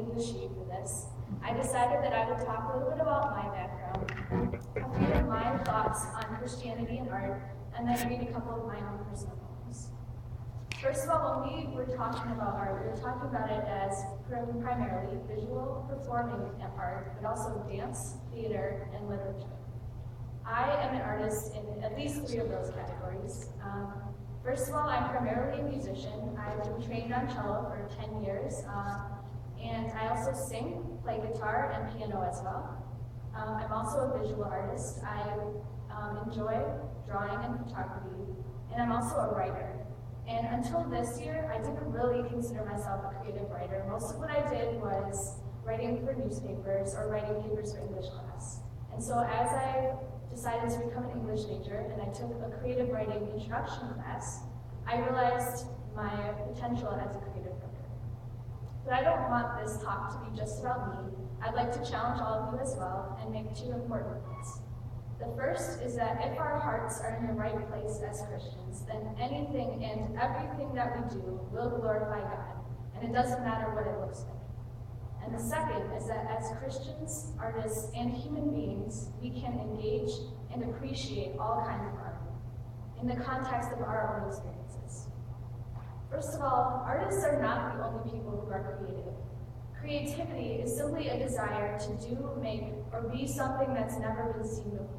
English read for this, I decided that I would talk a little bit about my background, a few of my thoughts on Christianity and art, and then read a couple of my own personal poems. First of all, when we were talking about art, we were talking about it as primarily visual, performing art, but also dance, theater, and literature. I am an artist in at least 3 of those categories. First of all, I'm primarily a musician. I've been trained on cello for 10 years, and I also sing, play guitar, and piano as well. I'm also a visual artist. I enjoy drawing and photography, and I'm also a writer. And until this year, I didn't really consider myself a creative writer. Most of what I did was writing for newspapers or writing papers for English class. And so as I decided to become an English major and I took a creative writing introduction class, I realized my potential as a creative writer. But I don't want this talk to be just about me. I'd like to challenge all of you as well and make 2 important points. The first is that if our hearts are in the right place as Christians, then anything and everything that we do will glorify God, and it doesn't matter what it looks like. And the second is that as Christians, artists, and human beings, we can engage and appreciate all kinds of art in the context of our own experiences. First of all, artists are not the only people who are creative. Creativity is simply a desire to do, make, or be something that's never been seen before.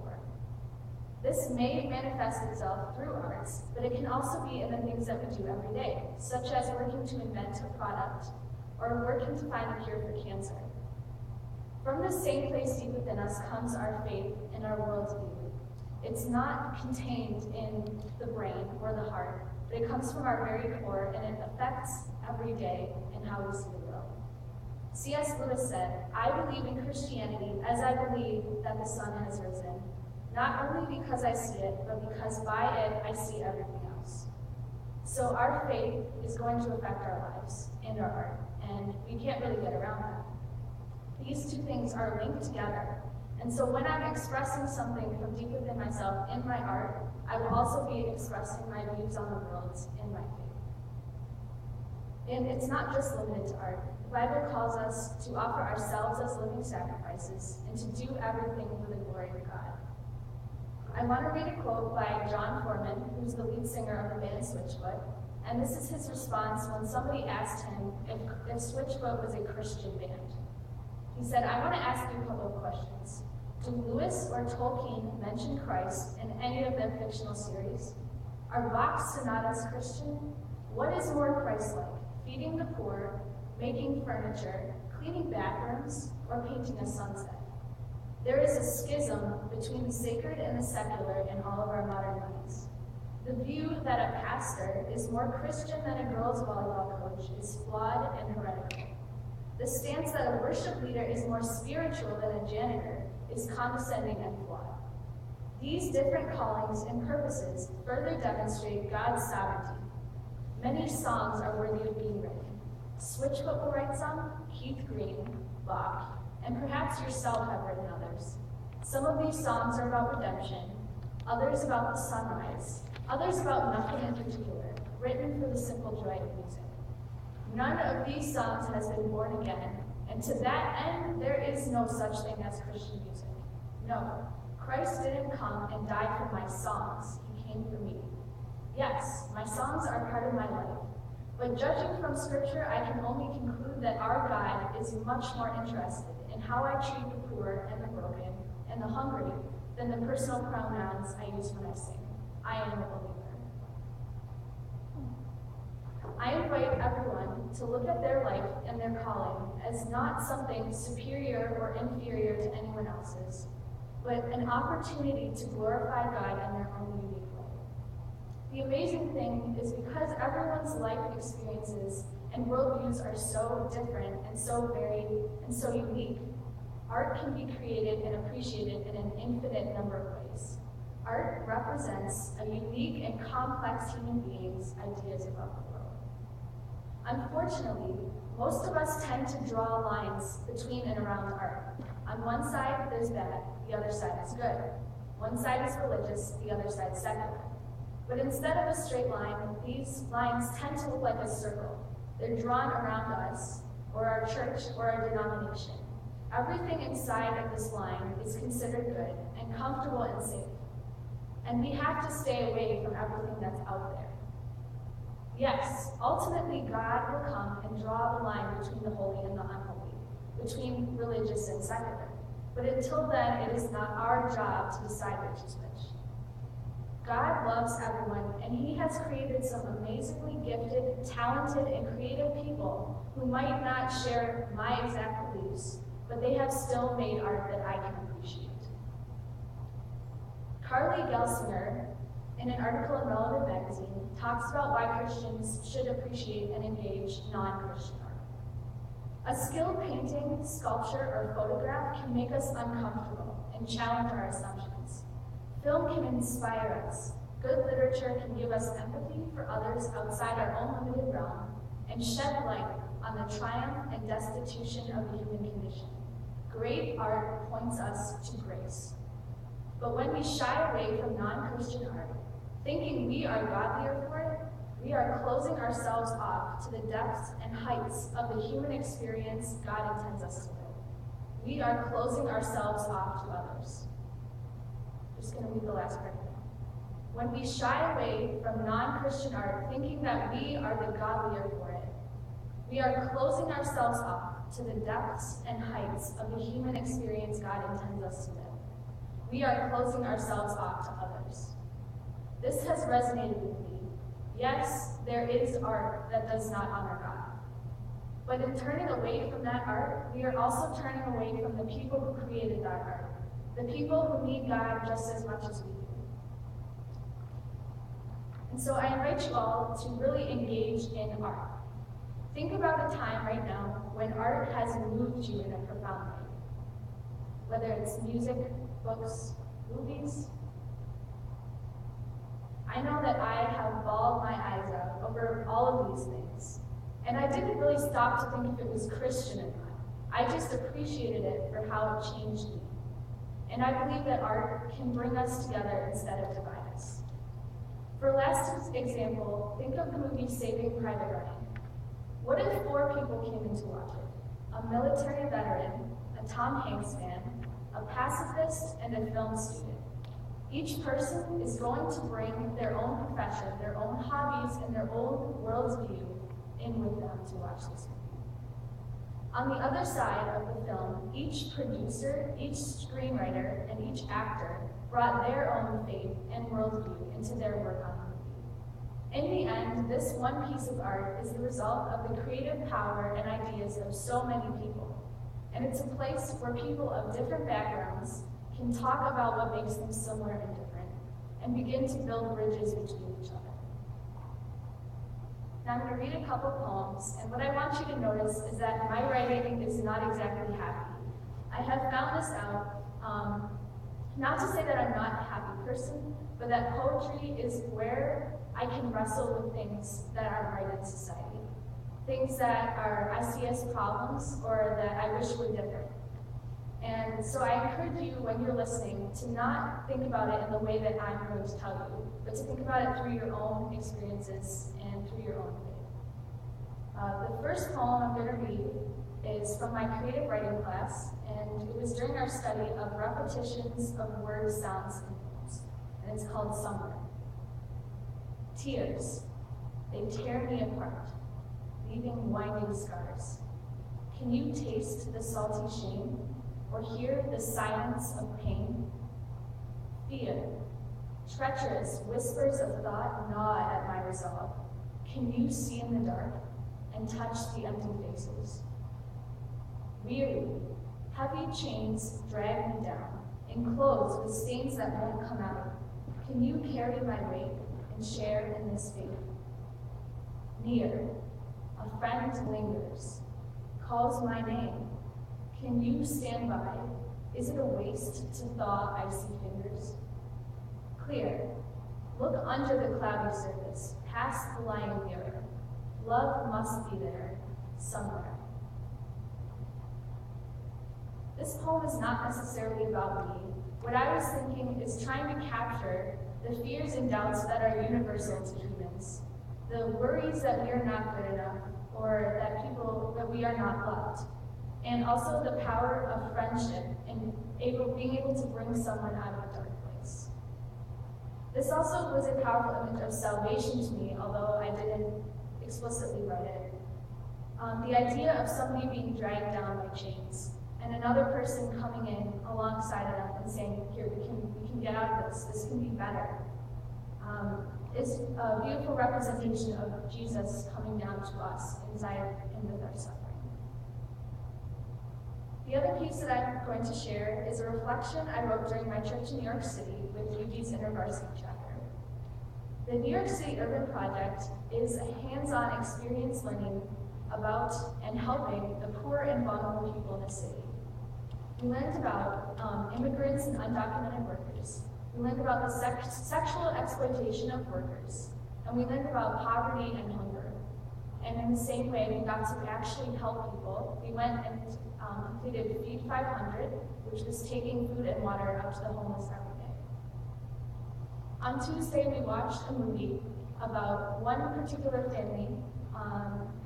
This may manifest itself through arts, but it can also be in the things that we do every day, such as working to invent a product or working to find a cure for cancer. From the same place deep within us comes our faith and our worldview. It's not contained in the brain or the heart, but it comes from our very core, and it affects every day and how we see the world. C.S. Lewis said, "I believe in Christianity as I believe that the sun has risen, not only because I see it, but because by it I see everything else." So our faith is going to affect our lives and our art, and we can't really get around that. These 2 things are linked together, and so when I'm expressing something from deep within myself in my art, I will also be expressing my views on the world in my faith. And it's not just limited to art. The Bible calls us to offer ourselves as living sacrifices and to do everything for the glory of God. I want to read a quote by John Foreman, who's the lead singer of the band Switchfoot, and this is his response when somebody asked him if Switchfoot was a Christian band. He said, "I want to ask you a couple of questions. Do Lewis or Tolkien mention Christ in any of their fictional series? Are Bach's sonatas Christian? What is more Christ-like, feeding the poor, making furniture, cleaning bathrooms, or painting a sunset? There is a schism between the sacred and the secular in all of our modern minds. The view that a pastor is more Christian than a girls' volleyball coach is flawed and heretical. The stance that a worship leader is more spiritual than a janitor is condescending and flawed. These different callings and purposes further demonstrate God's sovereignty. Many songs are worthy of being written. Switchfoot will write some, Keith Green, Bach, and perhaps yourself have written others. Some of these songs are about redemption, others about the sunrise, others about nothing in particular, written for the simple joy of music. None of these songs has been born again, and to that end, there is no such thing as Christian music. No, Christ didn't come and die for my songs, he came for me. Yes, my songs are part of my life, but judging from Scripture, I can only conclude that our God is much more interested in how I treat the poor and the broken and the hungry than the personal pronouns I use when I sing. I am a believer. I invite everyone to look at their life and their calling as not something superior or inferior to anyone else's, but an opportunity to glorify God in their own unique way. The amazing thing is because everyone's life experiences and worldviews are so different and so varied and so unique, art can be created and appreciated in an infinite number of ways. Art represents a unique and complex human being's ideas about the world. Unfortunately, most of us tend to draw lines between and around art. On one side, there's bad, the other side is good. One side is religious, the other side secular. But instead of a straight line, these lines tend to look like a circle. They're drawn around us, or our church, or our denomination. Everything inside of this line is considered good and comfortable and safe. And we have to stay away from everything that's out there. Yes, ultimately God will come and draw the line between the holy and the unholy, between religious and secular. But until then, it is not our job to decide which is which. God loves everyone, and he has created some amazingly gifted, talented, and creative people who might not share my exact beliefs, but they have still made art that I can appreciate. Carly Gelsinger, in an article in Relevant Magazine, talks about why Christians should appreciate and engage non-Christian art. A skilled painting, sculpture, or photograph can make us uncomfortable and challenge our assumptions. Film can inspire us. Good literature can give us empathy for others outside our own limited realm and shed light on the triumph and destitution of the human condition. Great art points us to grace. But when we shy away from non-Christian art, thinking we are godlier for it, we are closing ourselves off to the depths and heights of the human experience God intends us to live. We are closing ourselves off to others. Just going to read the last part now. When we shy away from non-Christian art, thinking that we are the godlier for it, we are closing ourselves off to the depths and heights of the human experience God intends us to live. We are closing ourselves off to others. This has resonated with me. Yes, there is art that does not honor God. But in turning away from that art, we are also turning away from the people who created that art, the people who need God just as much as we do. And so I invite you all to really engage in art. Think about a time right now when art has moved you in a profound way. Whether it's music, books, movies. I know that I have bawled my eyes out over all of these things. And I didn't really stop to think if it was Christian or not. I just appreciated it for how it changed me. And I believe that art can bring us together instead of divide us. For last example, think of the movie Saving Private Ryan. What if 4 people came in to watch it? A military veteran, a Tom Hanks fan, a pacifist, and a film student. Each person is going to bring their own profession, their own hobbies, and their own worldview in with them to watch this movie. On the other side of the film, each producer, each screenwriter, and each actor brought their own faith and worldview into their work on the movie. In the end, this one piece of art is the result of the creative power and ideas of so many people. And it's a place where people of different backgrounds can talk about what makes them similar and different, and begin to build bridges between each other. Now I'm going to read a couple poems, and what I want you to notice is that my writing is not exactly happy. I have found this out, not to say that I'm not a happy person, but that poetry is where I can wrestle with things that aren't right in society. Things that I see as problems or that I wish were different. And so I encourage you, when you're listening, to not think about it in the way that I'm going to tell you, but to think about it through your own experiences and through your own faith. The first poem I'm going to read is from my creative writing class, and it was during our study of repetitions of word sounds in poems, and it's called Somewhere. Tears, they tear me apart, leaving winding scars. Can you taste the salty shame, or hear the silence of pain? Fear, treacherous whispers of thought gnaw at my resolve. Can you see in the dark and touch the empty faces? Weary, heavy chains drag me down, enclosed with stains that won't come out. Can you carry my weight and share in this fate? Near, a friend lingers, calls my name. Can you stand by? Is it a waste to thaw icy fingers? Clear, look under the cloudy surface, past the lying mirror. Love must be there, somewhere. This poem is not necessarily about me. What I was thinking is trying to capture the fears and doubts that are universal to humans, the worries that we are not good enough, or that we are not loved. And also the power of friendship and being able to bring someone out of a dark place. This also was a powerful image of salvation to me, although I didn't explicitly write it. The idea of somebody being dragged down by chains and another person coming in alongside of them and saying, here, we can get out of this can be better, is a beautiful representation of Jesus coming down to us inside and with our suffering. The other piece that I'm going to share is a reflection I wrote during my trip to New York City with UG's Intervarsity chapter. The New York City Urban Project is a hands-on experience learning about and helping the poor and vulnerable people in the city. We learned about immigrants and undocumented workers. We learned about the sexual exploitation of workers. And we learned about poverty and hunger. And in the same way, we got to actually help people. We went and completed Feed 500, which was taking food and water out to the homeless every day. On Tuesday, we watched a movie about one particular family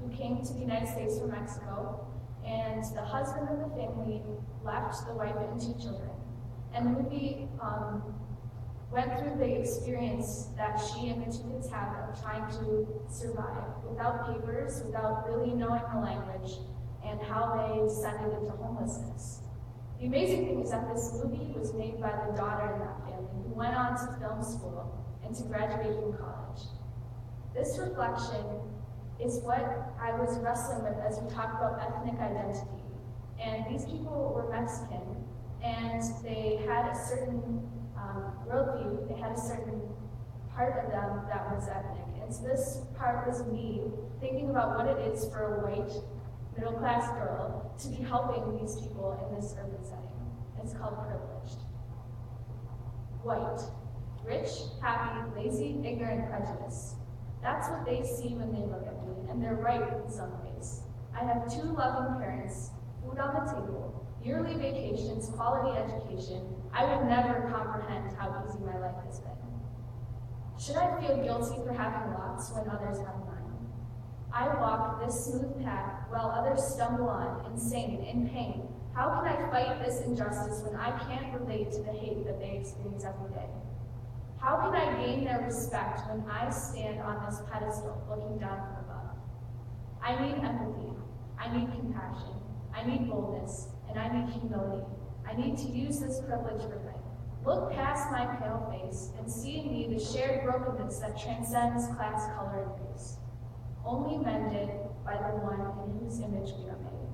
who came to the United States from Mexico, and the husband of the family left the wife and 2 children. And the movie went through the experience that she and the 2 kids had of trying to survive without papers, without really knowing the language, and how they descended into homelessness. The amazing thing is that this movie was made by the daughter in that family, who went on to film school and to graduate from college. This reflection is what I was wrestling with as we talk about ethnic identity. And these people were Mexican, and they had a certain worldview, they had a certain part of them that was ethnic. And so this part was me thinking about what it is for a white, middle-class girl to be helping these people in this urban setting. It's called privileged. White, rich, happy, lazy, ignorant, prejudice. That's what they see when they look at me, and they're right in some ways. I have 2 loving parents, food on the table, yearly vacations, quality education. I would never comprehend how easy my life has been. Should I feel guilty for having lots when others have none? I walk this smooth path while others stumble on, insane, in pain. How can I fight this injustice when I can't relate to the hate that they experience every day? How can I gain their respect when I stand on this pedestal looking down from above? I need empathy, I need compassion, I need boldness, and I need humility. I need to use this privilege for good. Look past my pale face and see in me the shared brokenness that transcends class, color, and race, only mended by the one in whose image we are made.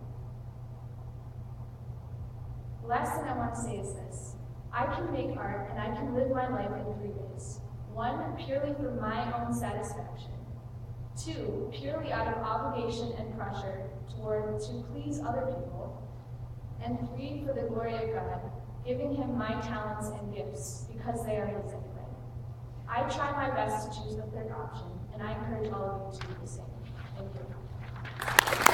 The last thing I want to say is this. I can make art and I can live my life in 3 ways. 1, purely for my own satisfaction. 2, purely out of obligation and pressure to please other people. And 3, for the glory of God, giving him my talents and gifts because they are his anyway. I try my best to choose the 3rd option, and I encourage all of you to do the same. Thank you.